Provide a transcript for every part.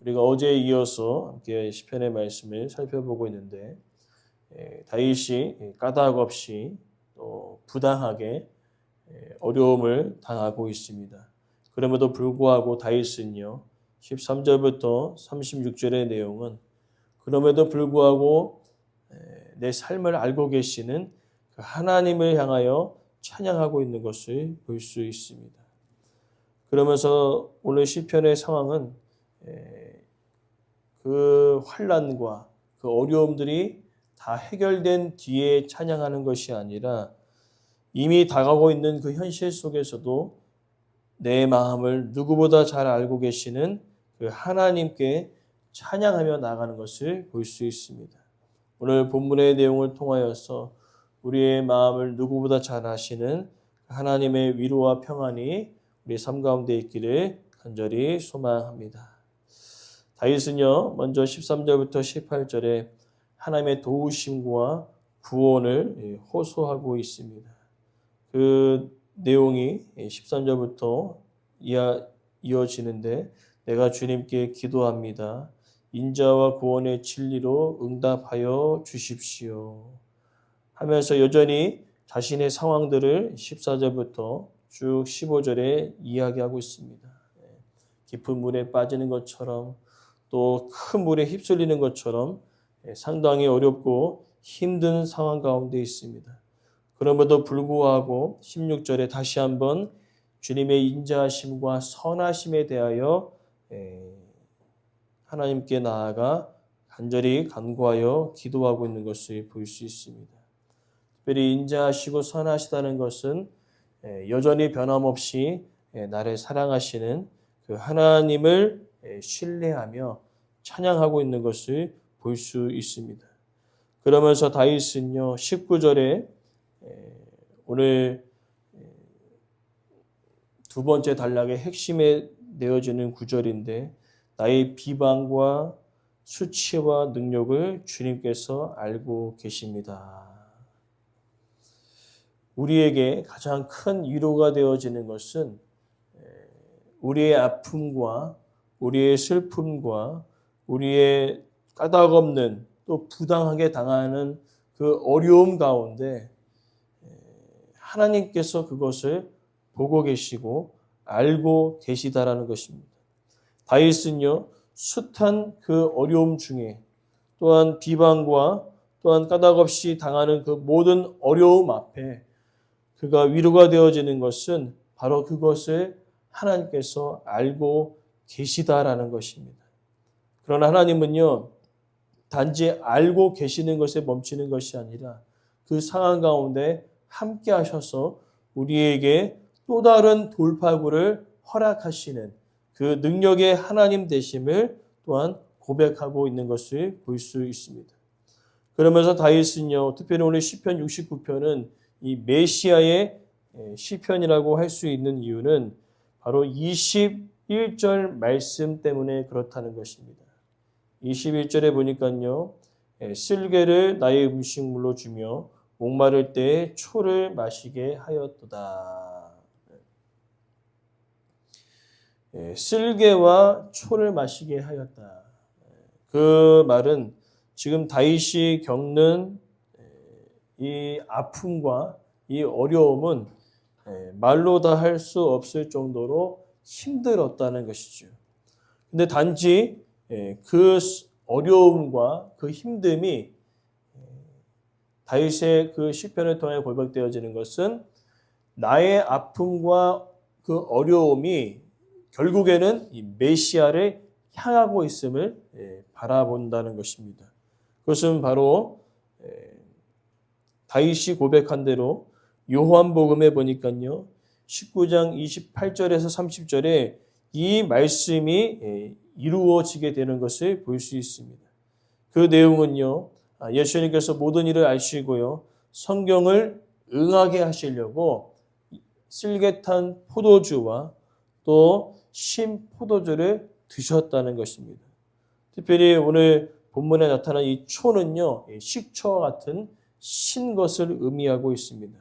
우리가 어제에 이어서 함께 시편의 말씀을 살펴보고 있는데 다윗이 까닭 없이 또 부당하게 어려움을 당하고 있습니다. 그럼에도 불구하고 다윗은요 13절부터 36절의 내용은 그럼에도 불구하고 내 삶을 알고 계시는 그 하나님을 향하여 찬양하고 있는 것을 볼 수 있습니다. 그러면서 오늘 시편의 상황은 그 환난과 그 어려움들이 다 해결된 뒤에 찬양하는 것이 아니라 이미 다가오고 있는 그 현실 속에서도 내 마음을 누구보다 잘 알고 계시는 그 하나님께 찬양하며 나가는 것을 볼 수 있습니다. 오늘 본문의 내용을 통하여서 우리의 마음을 누구보다 잘 아시는 하나님의 위로와 평안이 우리 삶 가운데 있기를 간절히 소망합니다. 다윗은요, 먼저 13절부터 18절에 하나님의 도우심과 구원을 호소하고 있습니다. 그 내용이 13절부터 이어지는데 내가 주님께 기도합니다. 인자와 구원의 진리로 응답하여 주십시오. 하면서 여전히 자신의 상황들을 14절부터 쭉 15절에 이야기하고 있습니다. 깊은 물에 빠지는 것처럼 또 큰 물에 휩쓸리는 것처럼 상당히 어렵고 힘든 상황 가운데 있습니다. 그럼에도 불구하고 16절에 다시 한번 주님의 인자하심과 선하심에 대하여 하나님께 나아가 간절히 간구하여 기도하고 있는 것을 볼 수 있습니다. 특별히 인자하시고 선하시다는 것은 여전히 변함없이 나를 사랑하시는 그 하나님을 신뢰하며 찬양하고 있는 것을 볼 수 있습니다. 그러면서 다윗은요 19절에 오늘 두 번째 단락의 핵심에 내어지는 구절인데 나의 비방과 수치와 능력을 주님께서 알고 계십니다. 우리에게 가장 큰 위로가 되어지는 것은 우리의 아픔과 우리의 슬픔과 우리의 까닭없는 또 부당하게 당하는 그 어려움 가운데 하나님께서 그것을 보고 계시고 알고 계시다라는 것입니다. 다윗은요 숱한 그 어려움 중에 또한 비방과 또한 까닭없이 당하는 그 모든 어려움 앞에 그가 위로가 되어지는 것은 바로 그것을 하나님께서 알고 계시다라는 것입니다. 그러나 하나님은요 단지 알고 계시는 것에 멈추는 것이 아니라 그 상황 가운데 함께 하셔서 우리에게 또 다른 돌파구를 허락하시는 그 능력의 하나님 되심을 또한 고백하고 있는 것을 볼 수 있습니다. 그러면서 다윗은요, 특별히 오늘 시편 69편은 이 메시아의 시편이라고 할 수 있는 이유는 바로 21절 말씀 때문에 그렇다는 것입니다. 21절에 보니까요, 쓸개를 나의 음식물로 주며 목마를 때 초를 마시게 하였도다. 쓸개와 초를 마시게 하였다. 그 말은 지금 다윗이 겪는 이 아픔과 이 어려움은 말로 다 할 수 없을 정도로 힘들었다는 것이죠. 근데 단지 그 어려움과 그 힘듦이 다윗의 그 시편을 통해 고백되어지는 것은 나의 아픔과 그 어려움이 결국에는 이 메시아를 향하고 있음을 바라본다는 것입니다. 그것은 바로 다윗이 고백한 대로 요한복음에 보니까요. 19장 28절에서 30절에 이 말씀이 이루어지게 되는 것을 볼 수 있습니다. 그 내용은요. 예수님께서 모든 일을 아시고요. 성경을 응하게 하시려고 쓸개탄 포도주와 또 신 포도주를 드셨다는 것입니다. 특별히 오늘 본문에 나타난 이 초는요. 식초와 같은 신 것을 의미하고 있습니다.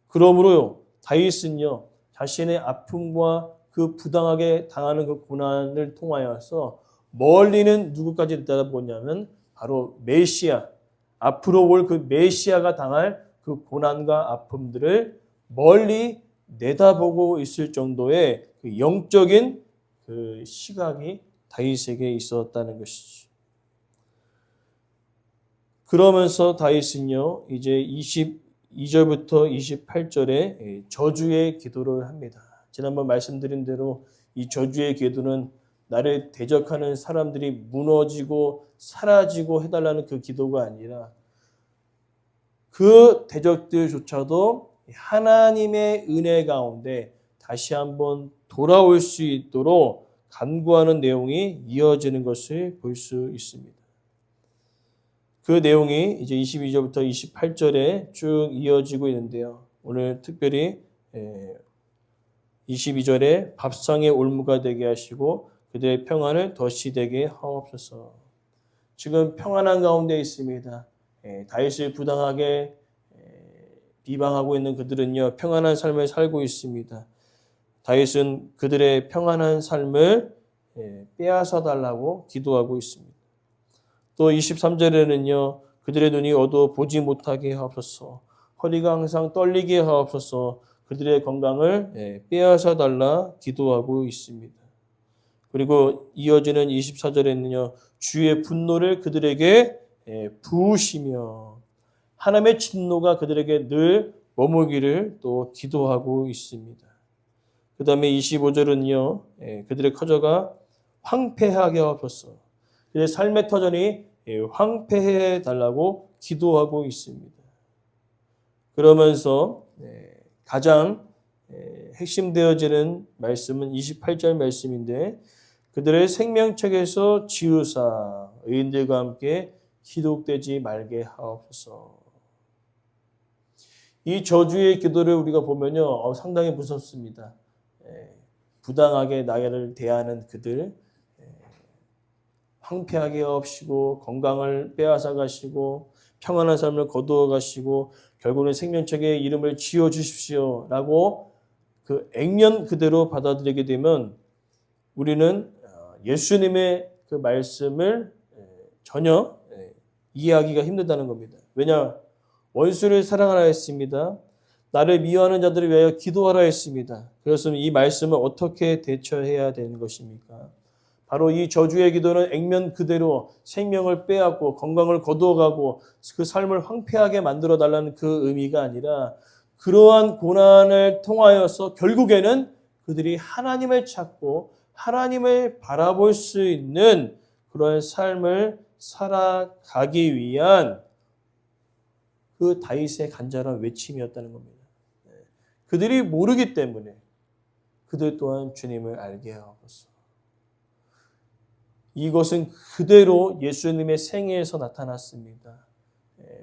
그러므로 다윗은요. 자신의 아픔과 그 부당하게 당하는 그 고난을 통하여서 멀리는 누구까지 내다보냐면 바로 메시아, 앞으로 올 그 메시아가 당할 그 고난과 아픔들을 멀리 내다보고 있을 정도의 그 영적인 그 시각이 다윗에게 있었다는 것이죠. 그러면서 다윗은요, 이제 22절부터 28절에 저주의 기도를 합니다. 지난번 말씀드린 대로 이 저주의 기도는 나를 대적하는 사람들이 무너지고 사라지고 해달라는 그 기도가 아니라 그 대적들조차도 하나님의 은혜 가운데 다시 한번 돌아올 수 있도록 간구하는 내용이 이어지는 것을 볼 수 있습니다. 그 내용이 이제 22절부터 28절에 쭉 이어지고 있는데요. 오늘 특별히 22절에 밥상의 올무가 되게 하시고 그들의 평안을 덫이 되게 하옵소서. 지금 평안한 가운데 있습니다. 다윗을 부당하게 비방하고 있는 그들은요, 평안한 삶을 살고 있습니다. 다윗은 그들의 평안한 삶을 빼앗아 달라고 기도하고 있습니다. 또 23절에는요, 그들의 눈이 어두워 보지 못하게 하옵소서, 허리가 항상 떨리게 하옵소서, 그들의 건강을 빼앗아 달라 기도하고 있습니다. 그리고 이어지는 24절에는요, 주의 분노를 그들에게 부으시며 하나님의 진노가 그들에게 늘 머물기를 또 기도하고 있습니다. 그 다음에 25절은요, 그들의 커져가 황폐하게 하옵소서, 그들의 삶의 터전이 황폐해 달라고 기도하고 있습니다. 그러면서 가장 핵심되어지는 말씀은 28절 말씀인데, 그들의 생명책에서 지우사 의인들과 함께 기록되지 말게 하옵소서. 이 저주의 기도를 우리가 보면요, 상당히 무섭습니다. 부당하게 나를 대하는 그들, 황폐하게 하옵시고 건강을 빼앗아 가시고 평안한 삶을 거두어 가시고 결국은 생명책에 이름을 지어 주십시오 라고 그 액면 그대로 받아들이게 되면 우리는 예수님의 그 말씀을 전혀 이해하기가 힘들다는 겁니다. 왜냐? 원수를 사랑하라 했습니다. 나를 미워하는 자들을 위하여 기도하라 했습니다. 그렇으면 이 말씀을 어떻게 대처해야 되는 것입니까? 바로 이 저주의 기도는 액면 그대로 생명을 빼앗고 건강을 거두어가고 그 삶을 황폐하게 만들어 달라는 그 의미가 아니라 그러한 고난을 통하여서 결국에는 그들이 하나님을 찾고 하나님을 바라볼 수 있는 그런 삶을 살아가기 위한 그 다윗의 간절한 외침이었다는 겁니다. 그들이 모르기 때문에 그들 또한 주님을 알게 하옵소서. 이것은 그대로 예수님의 생애에서 나타났습니다.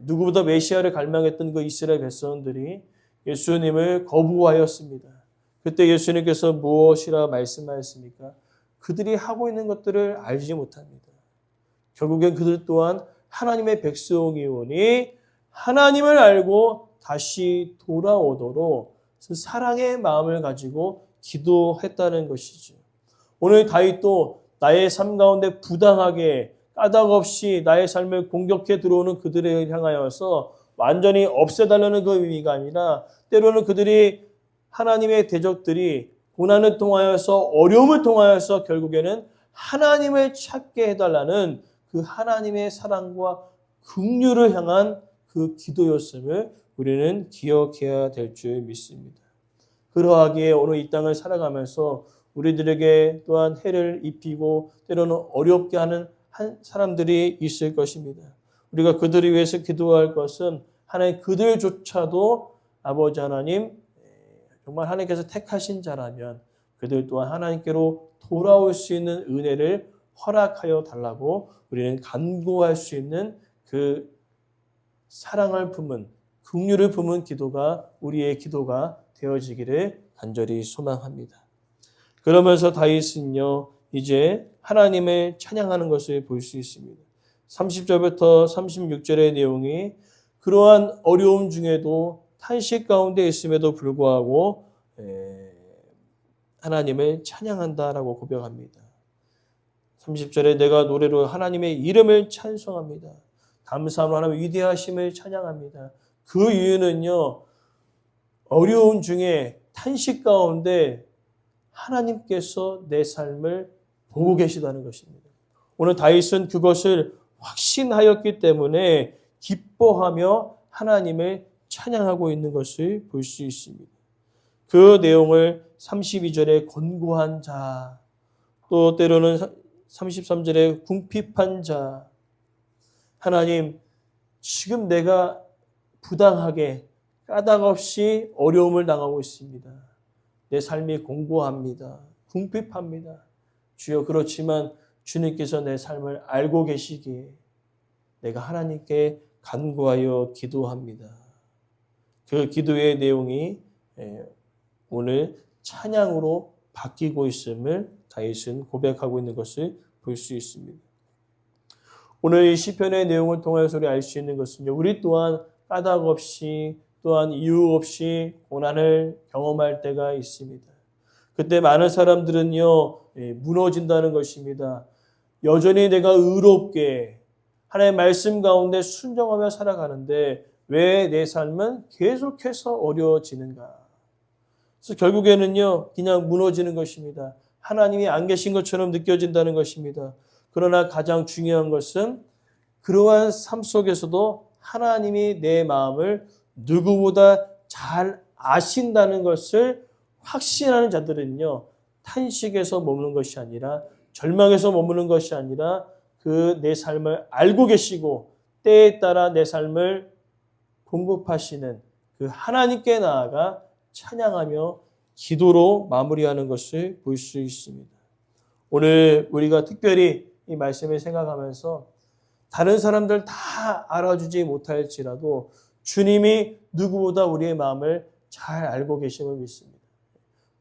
누구보다 메시아를 갈망했던 그 이스라엘 백성들이 예수님을 거부하였습니다. 그때 예수님께서 무엇이라 말씀하셨습니까? 그들이 하고 있는 것들을 알지 못합니다. 결국엔 그들 또한 하나님의 백성이오니 하나님을 알고 다시 돌아오도록 그 사랑의 마음을 가지고 기도했다는 것이죠. 오늘 다윗도 나의 삶 가운데 부당하게 까닭없이 나의 삶을 공격해 들어오는 그들을 향하여서 완전히 없애달라는 그 의미가 아니라 때로는 그들이 하나님의 대적들이 고난을 통하여서 어려움을 통하여서 결국에는 하나님을 찾게 해달라는 그 하나님의 사랑과 긍휼을 향한 그 기도였음을 우리는 기억해야 될 줄 믿습니다. 그러하기에 오늘 이 땅을 살아가면서 우리들에게 또한 해를 입히고 때로는 어렵게 하는 사람들이 있을 것입니다. 우리가 그들을 위해서 기도할 것은 하나님 그들조차도 아버지 하나님 정말 하나님께서 택하신 자라면 그들 또한 하나님께로 돌아올 수 있는 은혜를 허락하여 달라고 우리는 간구할 수 있는 그 사랑을 품은 긍휼을 품은 기도가 우리의 기도가 되어지기를 간절히 소망합니다. 그러면서 다윗은요 이제 하나님을 찬양하는 것을 볼 수 있습니다. 30절부터 36절의 내용이 그러한 어려움 중에도 탄식 가운데 있음에도 불구하고 하나님을 찬양한다라고 고백합니다. 30절에 내가 노래로 하나님의 이름을 찬송합니다. 감사함으로 하나님의 위대하심을 찬양합니다. 그 이유는요, 어려운 중에 탄식 가운데 하나님께서 내 삶을 보고 계시다는 것입니다. 오늘 다윗은 그것을 확신하였기 때문에 기뻐하며 하나님을 찬양하고 있는 것을 볼 수 있습니다. 그 내용을 32절에 곤고한 자, 또 때로는 33절에 궁핍한 자, 하나님, 지금 내가 부당하게 까닭 없이 어려움을 당하고 있습니다. 내 삶이 공고합니다. 궁핍합니다. 주여, 그렇지만 주님께서 내 삶을 알고 계시기에 내가 하나님께 간구하여 기도합니다. 그 기도의 내용이 오늘 찬양으로 바뀌고 있음을 다윗은 고백하고 있는 것을 볼 수 있습니다. 오늘 이 시편의 내용을 통해서 우리 알 수 있는 것은요, 우리 또한 까닭 없이 또한 이유 없이 고난을 경험할 때가 있습니다. 그때 많은 사람들은요, 무너진다는 것입니다. 여전히 내가 의롭게 하나님의 말씀 가운데 순종하며 살아가는데 왜 내 삶은 계속해서 어려워지는가? 그래서 결국에는요, 그냥 무너지는 것입니다. 하나님이 안 계신 것처럼 느껴진다는 것입니다. 그러나 가장 중요한 것은 그러한 삶 속에서도 하나님이 내 마음을 누구보다 잘 아신다는 것을 확신하는 자들은요, 탄식에서 머무는 것이 아니라, 절망에서 머무는 것이 아니라 그 내 삶을 알고 계시고 때에 따라 내 삶을 공급하시는 그 하나님께 나아가 찬양하며 기도로 마무리하는 것을 볼 수 있습니다. 오늘 우리가 특별히 이 말씀을 생각하면서 다른 사람들 다 알아주지 못할지라도 주님이 누구보다 우리의 마음을 잘 알고 계심을 믿습니다.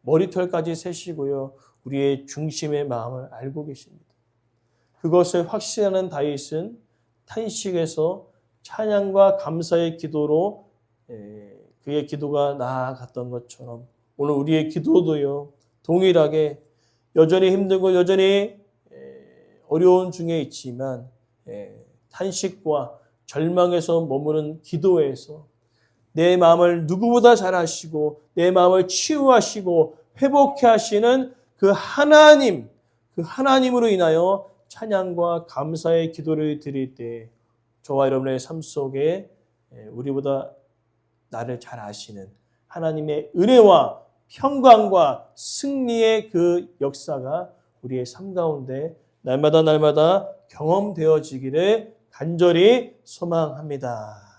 머리털까지 세시고요, 우리의 중심의 마음을 알고 계십니다. 그것을 확신하는 다윗은 탄식에서 찬양과 감사의 기도로 그의 기도가 나아갔던 것처럼 오늘 우리의 기도도요, 동일하게 여전히 힘들고 여전히 어려운 중에 있지만 탄식과 절망에서 머무는 기도에서 내 마음을 누구보다 잘 아시고 내 마음을 치유하시고 회복해 하시는 그 하나님, 그 하나님으로 인하여 찬양과 감사의 기도를 드릴 때 저와 여러분의 삶 속에 우리보다 나를 잘 아시는 하나님의 은혜와 평강과 승리의 그 역사가 우리의 삶 가운데 날마다 경험되어지기를 간절히 소망합니다.